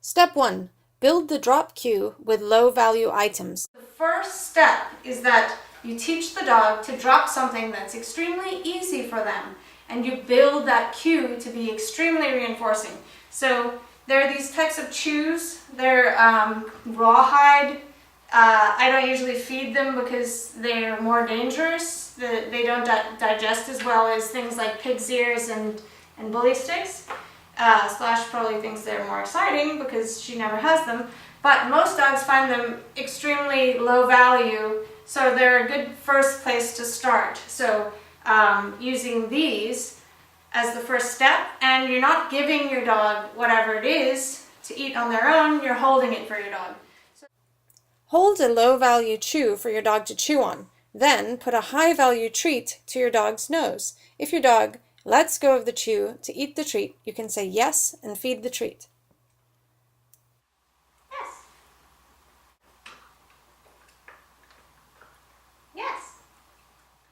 Step 1. Build the drop cue with low-value items. The first step is that you teach the dog to drop something that's extremely easy for them, and you build that cue to be extremely reinforcing. So there are these types of chews. They're rawhide. I don't usually feed them because they're more dangerous. They don't digest as well as things like pig's ears and bully sticks. Splash probably thinks they're more exciting because she never has them, but most dogs find them extremely low value, so they're a good first place to start. So using these as the first step, and you're not giving your dog whatever it is to eat on their own, you're holding it for your dog. Hold a low-value chew for your dog to chew on. Then put a high-value treat to your dog's nose. If your dog lets go of the chew to eat the treat, you can say yes and feed the treat. Yes. Yes.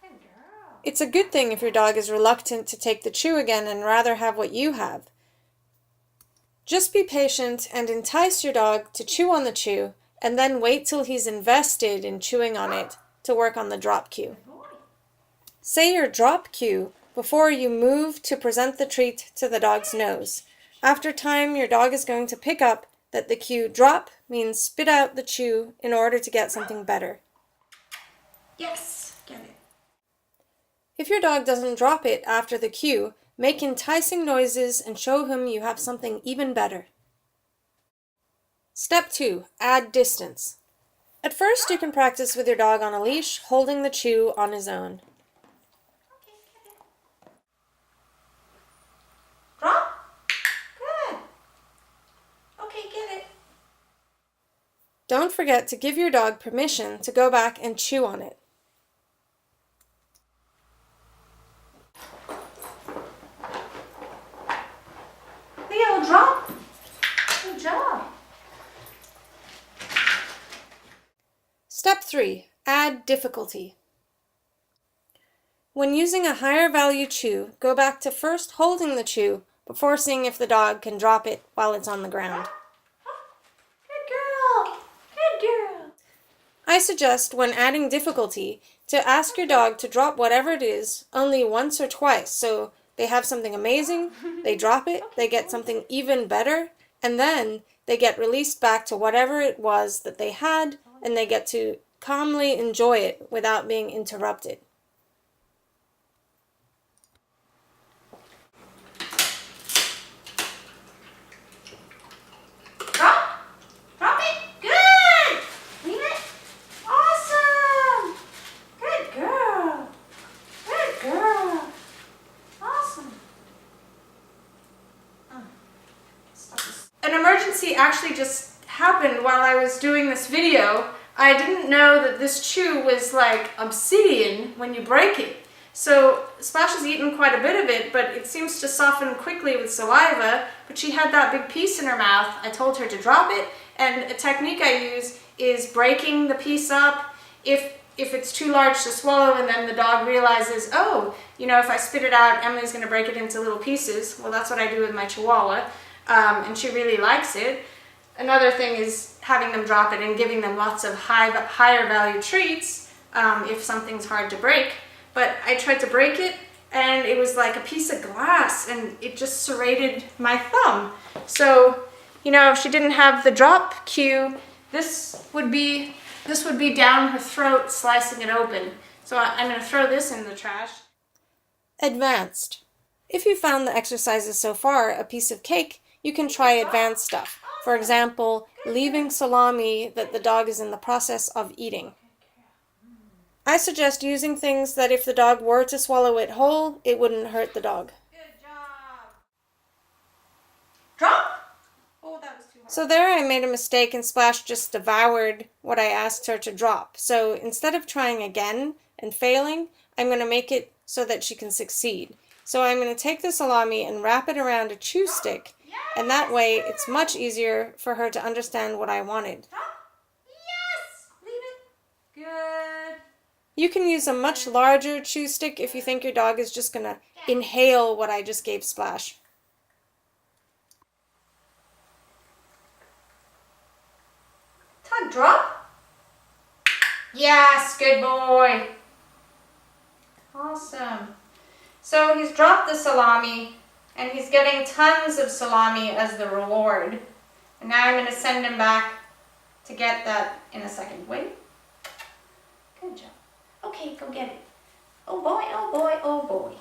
Good girl. It's a good thing if your dog is reluctant to take the chew again and rather have what you have. Just be patient and entice your dog to chew on the chew, and then wait till he's invested in chewing on it to work on the drop cue. Say your drop cue before you move to present the treat to the dog's nose. After time, your dog is going to pick up that the cue drop means spit out the chew in order to get something better. Yes, get it. If your dog doesn't drop it after the cue, make enticing noises and show him you have something even better. Step 2. Add distance. At first, you can practice with your dog on a leash, holding the chew on his own. Drop. Good. Okay, get it. Don't forget to give your dog permission to go back and chew on it. Leo, drop. Good job. Step 3. Add difficulty. When using a higher value chew, go back to first holding the chew before seeing if the dog can drop it while it's on the ground. Good girl. Good girl. I suggest when adding difficulty to ask your dog to drop whatever it is only once or twice, so they have something amazing, they drop it, they get something even better, and then they get released back to whatever it was that they had, and they get to calmly enjoy it without being interrupted. Drop. Drop it. Good. Leave it. Awesome. Good girl. Good girl. Awesome. An emergency actually just happened while I was doing this video. I didn't know that this chew was like obsidian when you break it. So Splash has eaten quite a bit of it, but it seems to soften quickly with saliva, but she had that big piece in her mouth. I told her to drop it, and a technique I use is breaking the piece up if it's too large to swallow, and then the dog realizes, oh, you know, if I spit it out, Emily's going to break it into little pieces. Well, that's what I do with my Chihuahua, and she really likes it. Another thing is having them drop it and giving them lots of higher value treats if something's hard to break. But I tried to break it, and it was like a piece of glass, and it just serrated my thumb. So, you know, if she didn't have the drop cue, this would be down her throat, slicing it open. So I'm going to throw this in the trash. Advanced. If you found the exercises so far a piece of cake, you can try advanced stuff. For example, leaving salami that the dog is in the process of eating. I suggest using things that if the dog were to swallow it whole, it wouldn't hurt the dog. Good job. Drop? Oh, that was too hard. So there I made a mistake and Splash just devoured what I asked her to drop. So instead of trying again and failing, I'm going to make it so that she can succeed. So I'm going to take the salami and wrap it around a chew stick, and that way it's much easier for her to understand what I wanted. Yes! Leave it. Good. You can use a much larger chew stick if you think your dog is just going to inhale what I just gave Splash. Good, drop. Yes, good boy. Awesome. So he's dropped the salami, and he's getting tons of salami as the reward. And now I'm going to send him back to get that in a second. Wait. Good job. Okay, go get it. Oh boy, oh boy, oh boy.